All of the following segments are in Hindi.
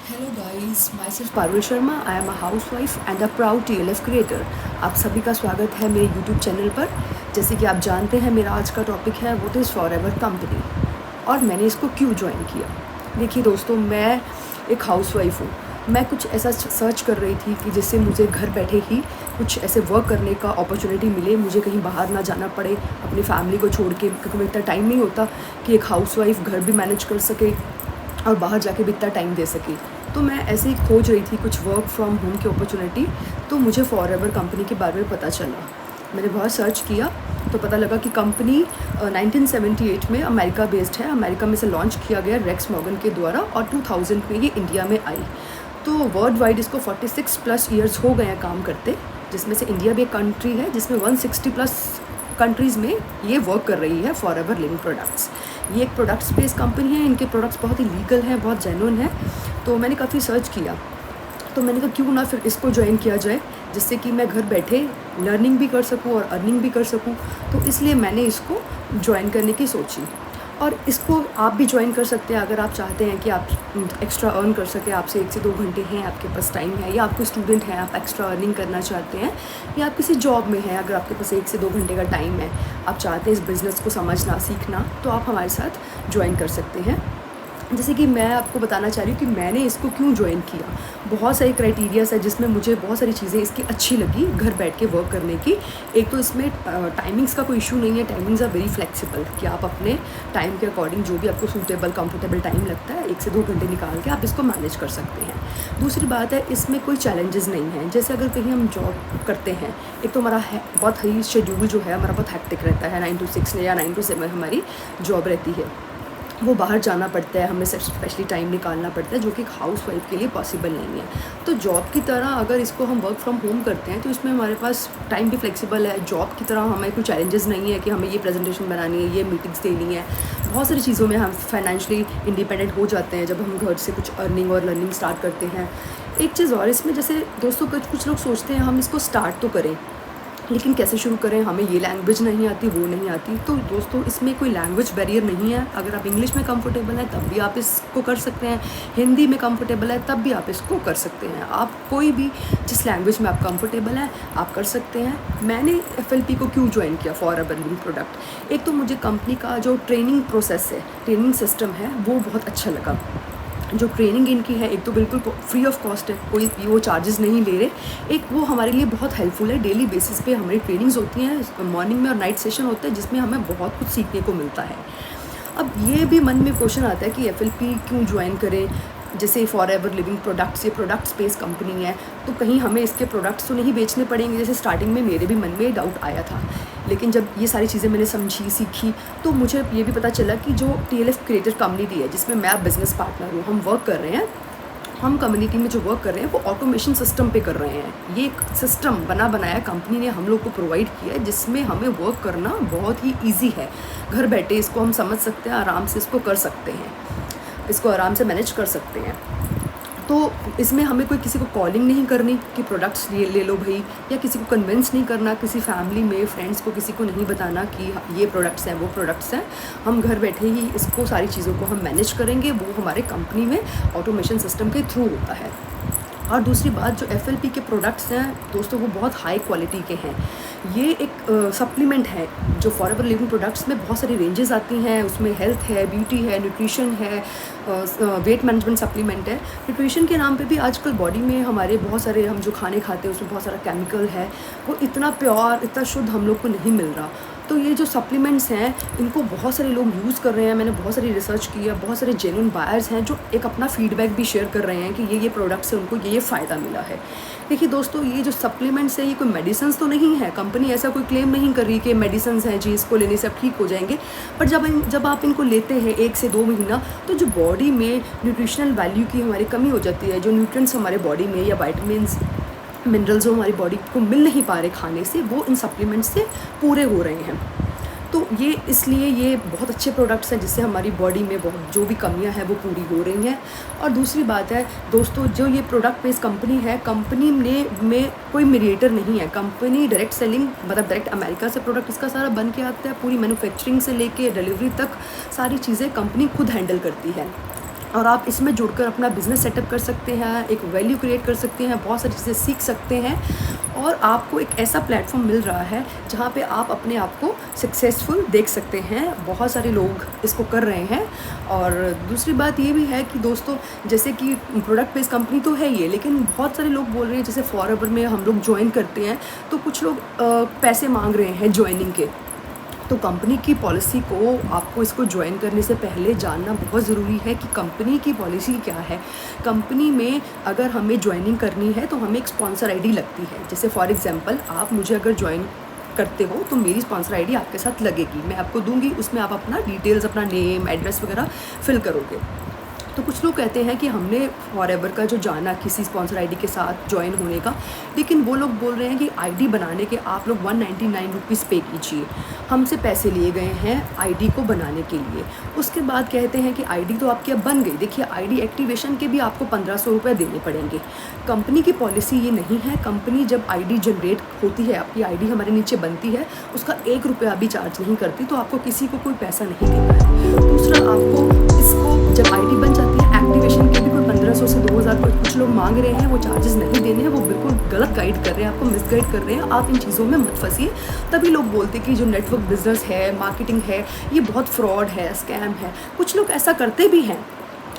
Hello guys, my self Parul Sharma. I am a house wife and a proud TLF creator. आप सभी का स्वागत है मेरे यूट्यूब चैनल पर। जैसे कि आप जानते हैं, मेरा आज का टॉपिक है व्हाट इज़ फॉरएवर कंपनी और मैंने इसको क्यों ज्वाइन किया। देखिए दोस्तों, मैं एक हाउस वाइफ हूँ। मैं कुछ ऐसा सर्च कर रही थी कि जिससे मुझे घर बैठे ही कुछ ऐसे वर्क करने का अपॉर्चुनिटी मिले, मुझे कहीं बाहर ना जाना पड़े अपनी फैमिली को छोड़ के, क्योंकि मेरा इतना टाइम नहीं होता कि एक हाउस वाइफ घर भी मैनेज कर सके और बाहर जाके भी इतना टाइम दे सके। तो मैं ऐसे ही खोज रही थी कुछ वर्क फ्रॉम होम की अपॉर्चुनिटी। तो मुझे फॉरएवर कंपनी के बारे में पता चला। मैंने बहुत सर्च किया तो पता लगा कि कंपनी 1978 में अमेरिका बेस्ड है। अमेरिका में से लॉन्च किया गया रेक्स मॉर्गन के द्वारा और 2000 में ये इंडिया में आई। तो वर्ल्ड वाइड इसको 46+ ईयर्स हो गए हैं काम करते, जिसमें से इंडिया भी एक कंट्री है जिसमें 160+ कंट्रीज़ में ये वर्क कर रही है फॉरएवर लिविंग प्रोडक्ट्स। ये एक प्रोडक्ट्स बेस्ड कंपनी है। इनके प्रोडक्ट्स बहुत ही लीगल हैं, बहुत जेन्युइन है। तो मैंने काफ़ी सर्च किया, तो मैंने कहा क्यों ना फिर इसको ज्वाइन किया जाए, जिससे कि मैं घर बैठे लर्निंग भी कर सकूं और अर्निंग भी कर सकूं। तो इसलिए मैंने इसको ज्वाइन करने की सोची। और इसको आप भी ज्वाइन कर सकते हैं अगर आप चाहते हैं कि आप एक्स्ट्रा अर्न कर सकें। आपसे 1 से 2 घंटे हैं, आपके पास टाइम है, या आप कोई स्टूडेंट हैं, आप एक्स्ट्रा अर्निंग करना चाहते हैं, या आप किसी जॉब में हैं, अगर आपके पास 1 से 2 घंटे का टाइम है, आप चाहते हैं इस बिज़नेस को समझना सीखना, तो आप हमारे साथ ज्वाइन कर सकते हैं। जैसे कि मैं आपको बताना चाह रही हूँ कि मैंने इसको क्यों ज्वाइन किया। बहुत सारे क्राइटेरियाज है जिसमें मुझे बहुत सारी चीज़ें इसकी अच्छी लगी घर बैठ के वर्क करने की। एक तो इसमें टाइमिंग्स का कोई इशू नहीं है। टाइमिंग्स आर वेरी फ्लेक्सिबल कि आप अपने टाइम के अकॉर्डिंग जो भी आपको सूटेबल कंफर्टेबल टाइम लगता है, 1 से 2 घंटे निकाल के आप इसको मैनेज कर सकते हैं। दूसरी बात है, इसमें कोई चैलेंजेस नहीं हैं। जैसे अगर कहीं हम जॉब करते हैं, एक तो हमारा बहुत ही शेड्यूल जो है हमारा बहुत हैक्टिक रहता है। 9 to 6 या 9 to 7 हमारी जॉब रहती है। वो बाहर जाना पड़ता है, हमें स्पेशली टाइम निकालना पड़ता है, जो कि एक हाउस वाइफ के लिए पॉसिबल नहीं है। तो जॉब की तरह अगर इसको हम वर्क फ्रॉम होम करते हैं तो इसमें हमारे पास टाइम भी फ्लेक्सिबल है। जॉब की तरह हमें कोई चैलेंजेस नहीं है कि हमें ये प्रेजेंटेशन बनानी है, ये मीटिंग्स देनी है। बहुत सारी चीज़ों में हम फाइनेंशियली इंडिपेंडेंट हो जाते हैं जब हम घर से कुछ अर्निंग और लर्निंग स्टार्ट करते हैं। एक चीज़ और इसमें, जैसे दोस्तों कुछ लोग सोचते हैं हम इसको स्टार्ट तो करें, लेकिन कैसे शुरू करें, हमें ये लैंग्वेज नहीं आती, वो नहीं आती। तो दोस्तों, इसमें कोई लैंग्वेज बैरियर नहीं है। अगर आप इंग्लिश में कंफर्टेबल हैं तब भी आप इसको कर सकते हैं, हिंदी में कंफर्टेबल है तब भी आप इसको कर सकते हैं। आप कोई भी जिस लैंग्वेज में आप कंफर्टेबल हैं आप कर सकते हैं। मैंने FLP को क्यों ज्वाइन किया, फॉरएवर लिविंग प्रोडक्ट। एक तो मुझे कंपनी का जो ट्रेनिंग प्रोसेस है, ट्रेनिंग सिस्टम है, वो बहुत अच्छा लगा। जो ट्रेनिंग इनकी है, एक तो बिल्कुल फ्री ऑफ कॉस्ट है, कोई वो चार्जेस नहीं ले रहे। एक वो हमारे लिए बहुत हेल्पफुल है। डेली बेसिस पे हमारी ट्रेनिंग्स होती हैं, मॉर्निंग में और नाइट सेशन होता है, जिसमें हमें बहुत कुछ सीखने को मिलता है। अब ये भी मन में क्वेश्चन आता है कि FLP क्यों ज्वाइन करें। जैसे फॉरएवर लिविंग प्रोडक्ट्स, ये प्रोडक्ट स्पेस कंपनी है, तो कहीं हमें इसके प्रोडक्ट्स तो नहीं बेचने पड़ेंगे। जैसे स्टार्टिंग में मेरे भी मन में डाउट आया था, लेकिन जब ये सारी चीज़ें मैंने समझी सीखी तो मुझे ये भी पता चला कि जो TLF क्रिएटर कम्युनिटी है, जिसमें मैं बिज़नेस पार्टनर हूँ, हम वर्क कर रहे हैं, हम कम्युनिटी में जो वर्क कर रहे हैं वो ऑटोमेशन सिस्टम पे कर रहे हैं। ये एक सिस्टम बना बनाया कंपनी ने हम लोग को प्रोवाइड किया है, जिसमें हमें वर्क करना बहुत ही ईजी है। घर बैठे इसको हम समझ सकते हैं, आराम से इसको कर सकते हैं, इसको आराम से मैनेज कर सकते हैं। तो इसमें हमें कोई किसी को कॉलिंग नहीं करनी कि प्रोडक्ट्स ये ले लो भाई, या किसी को कन्विंस नहीं करना, किसी फैमिली में फ्रेंड्स को किसी को नहीं बताना कि ये प्रोडक्ट्स हैं वो प्रोडक्ट्स हैं। हम घर बैठे ही इसको सारी चीज़ों को हम मैनेज करेंगे। वो हमारे कंपनी में ऑटोमेशन सिस्टम के थ्रू होता है। और दूसरी बात, जो FLP के प्रोडक्ट्स हैं दोस्तों, वो बहुत हाई क्वालिटी के हैं। ये एक सप्लीमेंट है जो फॉरएवर लिविंग प्रोडक्ट्स में बहुत सारी रेंजेस आती हैं। उसमें हेल्थ है, ब्यूटी है, न्यूट्रिशन है, वेट मैनेजमेंट सप्लीमेंट है। न्यूट्रिशन के नाम पे भी आजकल बॉडी में हमारे बहुत सारे, हम जो खाने खाते हैं उसमें बहुत सारा केमिकल है, वो इतना प्योर, इतना शुद्ध हम लोग को नहीं मिल रहा। तो ये जो सप्लीमेंट्स हैं इनको बहुत सारे लोग यूज़ कर रहे हैं। मैंने बहुत सारी रिसर्च की है, बहुत सारे जेन्युइन बायर्स हैं जो एक अपना फीडबैक भी शेयर कर रहे हैं कि ये प्रोडक्ट्स से उनको ये फ़ायदा मिला है। देखिए दोस्तों, ये जो सप्लीमेंट्स है ये कोई मेडिसिन्स तो नहीं है। कंपनी ऐसा कोई क्लेम नहीं कर रही कि मेडिसिन्स हैं जी, इसको लेने से आप ठीक हो जाएंगे। पर जब आप इनको लेते हैं 1 से 2 महीना, तो जो बॉडी में न्यूट्रिशनल वैल्यू की हमारी कमी हो जाती है, जो न्यूट्रिएंट्स हमारे बॉडी में या वाइटामिन्स मिनरल्स जो हमारी बॉडी को मिल नहीं पा रहे खाने से, वो इन सप्लीमेंट्स से पूरे हो रहे हैं। तो ये इसलिए ये बहुत अच्छे प्रोडक्ट्स हैं जिससे हमारी बॉडी में बहुत जो भी कमियां हैं वो पूरी हो रही हैं। और दूसरी बात है दोस्तों, जो ये प्रोडक्ट बेस्ड कंपनी है, कंपनी ने में कोई मीडिएटर नहीं है। कंपनी डायरेक्ट सेलिंग, मतलब डायरेक्ट अमेरिका से प्रोडक्ट इसका सारा बन के आता है। पूरी मैन्युफैक्चरिंग से लेके डिलीवरी तक सारी चीज़ें कंपनी खुद हैंडल करती है। और आप इसमें जुड़कर अपना बिज़नेस सेटअप कर सकते हैं, एक वैल्यू क्रिएट कर सकते हैं, बहुत सारी चीज़ें सीख सकते हैं और आपको एक ऐसा प्लेटफॉर्म मिल रहा है जहाँ पे आप अपने आप को सक्सेसफुल देख सकते हैं। बहुत सारे लोग इसको कर रहे हैं। और दूसरी बात ये भी है कि दोस्तों, जैसे कि प्रोडक्ट बेस्ड कंपनी तो है ये, लेकिन बहुत सारे लोग बोल रहे हैं, जैसे फॉरएवर में हम लोग ज्वाइन करते हैं तो कुछ लोग पैसे मांग रहे हैं ज्वाइनिंग के। तो कंपनी की पॉलिसी को आपको इसको ज्वाइन करने से पहले जानना बहुत ज़रूरी है कि कंपनी की पॉलिसी क्या है। कंपनी में अगर हमें ज्वाइनिंग करनी है तो हमें एक स्पॉन्सर आईडी लगती है। जैसे फॉर एग्जांपल, आप मुझे अगर ज्वाइन करते हो तो मेरी स्पॉन्सर आईडी आपके साथ लगेगी, मैं आपको दूंगी। उसमें आप अपना डिटेल्स, अपना नेम, एड्रेस वगैरह फिल करोगे। तो कुछ लोग कहते हैं कि हमने फॉरएवर का जो जाना किसी स्पॉन्सर आईडी के साथ ज्वाइन होने का, लेकिन वो लोग बोल रहे हैं कि आईडी बनाने के आप लोग 199 रुपीज़ पे कीजिए। हमसे पैसे लिए गए हैं आईडी को बनाने के लिए। उसके बाद कहते हैं कि आईडी तो आपकी अब बन गई। देखिए, आईडी एक्टिवेशन के भी आपको 1500 रुपये देने पड़ेंगे। कंपनी की पॉलिसी ये नहीं है। कंपनी जब आईडी जनरेट होती है, आपकी आईडी हमारे नीचे बनती है, उसका 1 रुपया भी चार्ज नहीं करती, तो आपको किसी को कोई पैसा नहीं देना है। दूसरा, आपको इसको जब आईडी बन जाती है, एक्टिवेशन के भी कोई 1500 से 2000 कुछ लोग मांग रहे हैं, वो चार्जेस नहीं देने हैं। वो बिल्कुल गलत गाइड कर रहे हैं, आपको मिसगाइड कर रहे हैं। आप इन चीज़ों में मत फंसिए। तभी लोग बोलते हैं कि जो नेटवर्क बिजनेस है, मार्केटिंग है, ये बहुत फ्रॉड है, स्कैम है। कुछ लोग ऐसा करते भी हैं।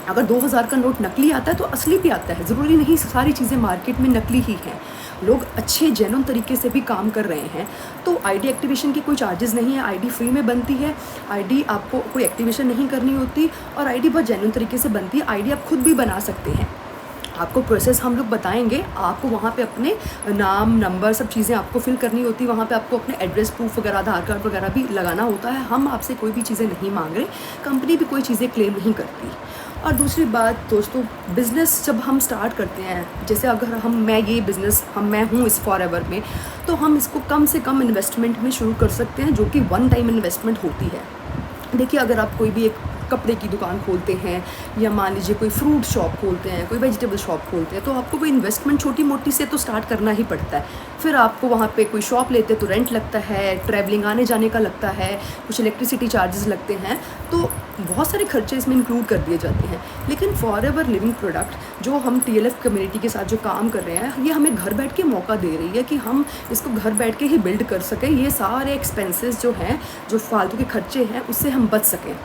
अगर 2000 का नोट नकली आता है तो असली भी आता है। ज़रूरी नहीं सारी चीज़ें मार्केट में नकली ही हैं। लोग अच्छे जेन्युइन तरीके से भी काम कर रहे हैं। तो आईडी एक्टिवेशन की कोई चार्जेस नहीं है। आईडी फ्री में बनती है। आईडी आपको कोई एक्टिवेशन नहीं करनी होती और आईडी बहुत जेन्युइन तरीके से बनती है। आईडी आप खुद भी बना सकते हैं। आपको प्रोसेस हम लोग बताएंगे। आपको वहाँ पे अपने नाम, नंबर, सब चीज़ें आपको फिल करनी होती है। वहाँ पे आपको अपने एड्रेस प्रूफ वगैरह, आधार कार्ड वगैरह भी लगाना होता है। हम आपसे कोई भी चीज़ें नहीं मांग रहे। कंपनी भी कोई चीज़ें क्लेम नहीं करती। और दूसरी बात दोस्तों, बिज़नेस जब हम स्टार्ट करते हैं, जैसे अगर मैं ये बिज़नेस मैं हूँ इस फॉरएवर में, तो हम इसको कम से कम इन्वेस्टमेंट में शुरू कर सकते हैं, जो कि वन टाइम इन्वेस्टमेंट होती है। देखिए, अगर आप कोई भी एक कपड़े की दुकान खोलते हैं या मान लीजिए कोई फ्रूट शॉप खोलते हैं, कोई वेजिटेबल शॉप खोलते हैं, तो आपको कोई इन्वेस्टमेंट छोटी मोटी से तो स्टार्ट करना ही पड़ता है। फिर आपको वहाँ पे कोई शॉप लेते हैं तो रेंट लगता है, ट्रैवलिंग आने जाने का लगता है, कुछ इलेक्ट्रिसिटी चार्जेस लगते हैं, तो बहुत सारे खर्चे इसमें इंक्लूड कर दिए जाते हैं। लेकिन फॉरएवर लिविंग प्रोडक्ट जो हम TLF कम्युनिटी के साथ जो काम कर रहे हैं, ये हमें घर बैठ के मौका दे रही है कि हम इसको घर बैठ के ही बिल्ड कर सकें। ये सारे एक्सपेंसेस जो हैं, जो फालतू के खर्चे हैं, उससे हम बच सकें।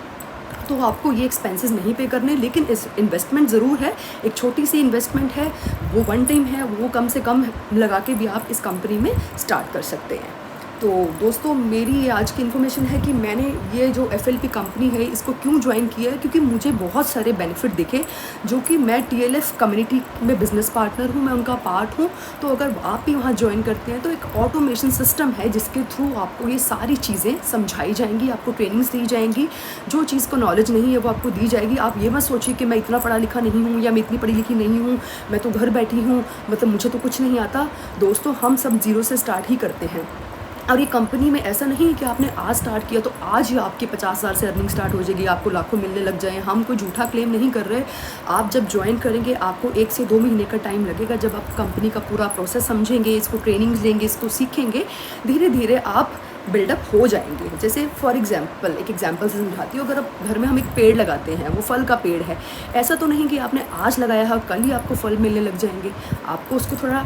तो आपको ये एक्सपेंसेस नहीं पे करने, लेकिन इस इन्वेस्टमेंट ज़रूर है। एक छोटी सी इन्वेस्टमेंट है, वो वन टाइम है, वो कम से कम लगा के भी आप इस कंपनी में स्टार्ट कर सकते हैं। तो दोस्तों, मेरी ये आज की इन्फॉर्मेशन है कि मैंने ये जो FLP कंपनी है इसको क्यों ज्वाइन किया है, क्योंकि मुझे बहुत सारे बेनिफिट दिखे, जो कि मैं TLF कम्युनिटी में बिज़नेस पार्टनर हूँ, मैं उनका पार्ट हूँ। तो अगर आप भी वहाँ ज्वाइन करते हैं तो एक ऑटोमेशन सिस्टम है जिसके थ्रू आपको ये सारी चीज़ें समझाई जाएंगी, आपको ट्रेनिंग्स दी जाएंगी। जो चीज़ को नॉलेज नहीं है वो आपको दी जाएगी। आप ये मत सोचिए कि मैं इतना पढ़ा लिखा नहीं हूँ या मैं इतनी पढ़ी लिखी नहीं हूँ, मैं तो घर बैठी हूँ, मतलब मुझे तो कुछ नहीं आता। दोस्तों, हम सब ज़ीरो से स्टार्ट ही करते हैं। और ये कंपनी में ऐसा नहीं है कि आपने आज स्टार्ट किया तो आज ही आपकी 50,000 से अर्निंग स्टार्ट हो जाएगी, आपको लाखों मिलने लग जाए। हम कोई झूठा क्लेम नहीं कर रहे। आप जब ज्वाइन करेंगे आपको 1 से 2 महीने का टाइम लगेगा। जब आप कंपनी का पूरा प्रोसेस समझेंगे, इसको ट्रेनिंग्स लेंगे, इसको सीखेंगे, धीरे धीरे आप बिल्डअप हो जाएंगे। जैसे फॉर एग्जांपल, एक एग्जांपल से समझाती हूँ। अगर आप घर में हम एक पेड़ लगाते हैं, वो फल का पेड़ है, ऐसा तो नहीं कि आपने आज लगाया है कल ही आपको फल मिलने लग जाएंगे। आपको उसको थोड़ा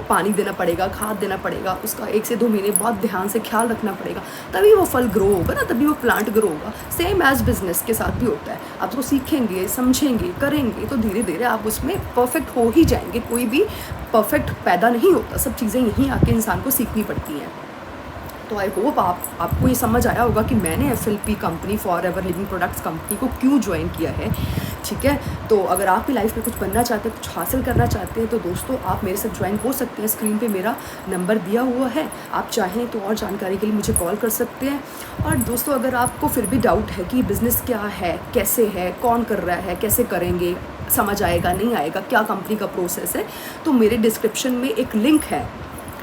पानी देना पड़ेगा, खाद देना पड़ेगा, उसका 1 से 2 महीने बहुत ध्यान से ख्याल रखना पड़ेगा, तभी वो फल ग्रो होगा ना, तभी वो प्लांट ग्रो होगा। सेम एज बिजनेस के साथ भी होता है। आप उसको सीखेंगे, समझेंगे, करेंगे तो धीरे धीरे आप उसमें परफेक्ट हो ही जाएंगे। कोई भी परफेक्ट पैदा नहीं होता, सब चीज़ें यहीं आके इंसान को सीखनी पड़ती हैं। तो आई होप आपको ये समझ आया होगा कि मैंने FLP company, forever living products company को क्यों ज्वाइन किया है। ठीक है, तो अगर आप भी लाइफ में कुछ बनना चाहते हैं, कुछ हासिल करना चाहते हैं, तो दोस्तों आप मेरे साथ ज्वाइन हो सकते हैं। स्क्रीन पे मेरा नंबर दिया हुआ है, आप चाहें तो और जानकारी के लिए मुझे कॉल कर सकते हैं। और दोस्तों, अगर आपको फिर भी डाउट है कि बिज़नेस क्या है, कैसे है, कौन कर रहा है, कैसे करेंगे, समझ आएगा नहीं आएगा, क्या कंपनी का प्रोसेस है, तो मेरे डिस्क्रिप्शन में एक लिंक है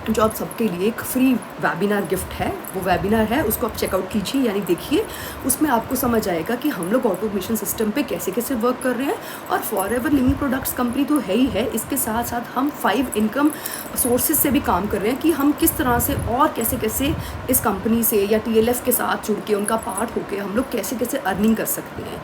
जो आप सबके लिए एक फ्री वेबिनार गिफ्ट है। वो वेबिनार है, उसको आप चेकआउट कीजिए, यानी देखिए। उसमें आपको समझ आएगा कि हम लोग ऑटोमेशन सिस्टम पे कैसे कैसे वर्क कर रहे हैं। और फॉरएवर लिविंग प्रोडक्ट्स कंपनी तो है ही है, इसके साथ साथ हम 5 इनकम सोर्सेज से भी काम कर रहे हैं कि हम किस तरह से और कैसे कैसे इस कंपनी से या TLF के साथ जुड़ के, उनका पार्ट होकर हम लोग कैसे कैसे अर्निंग कर सकते हैं।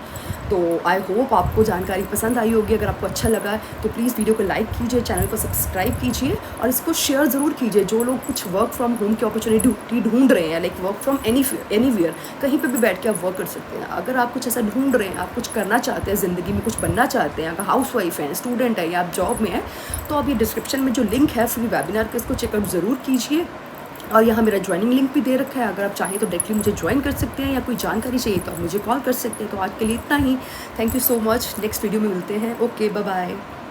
तो आई होप आपको जानकारी पसंद आई होगी। अगर आपको अच्छा लगा तो प्लीज़ वीडियो को लाइक कीजिए, चैनल को सब्सक्राइब कीजिए और इसको शेयर ज़रूर कीजिए। जो लोग कुछ वर्क फ्रॉम होम की अपॉर्चुनिटी ढूंढ रहे हैं, लाइक वर्क फ्रॉम एनीवेयर, कहीं पे भी बैठ के आप वर्क कर सकते हैं। अगर आप कुछ ऐसा ढूंढ रहे हैं, आप कुछ करना चाहते हैं, ज़िंदगी में कुछ बनना चाहते हैं, अगर हाउस वाइफ हैं, स्टूडेंट है या आप जॉब में हैं, तो आप ये डिस्क्रिप्शन में जो लिंक है फ्री वेबिनार का, इसको चेकआउट ज़रूर कीजिए। और यहाँ मेरा ज्वाइनिंग लिंक भी दे रखा है, अगर आप चाहें तो डायरेक्टली मुझे ज्वाइन कर सकते हैं या कोई जानकारी चाहिए तो आप मुझे कॉल कर सकते हैं। तो आज के लिए इतना ही। Thank you so much. Next video में मिलते हैं। Okay, bye bye.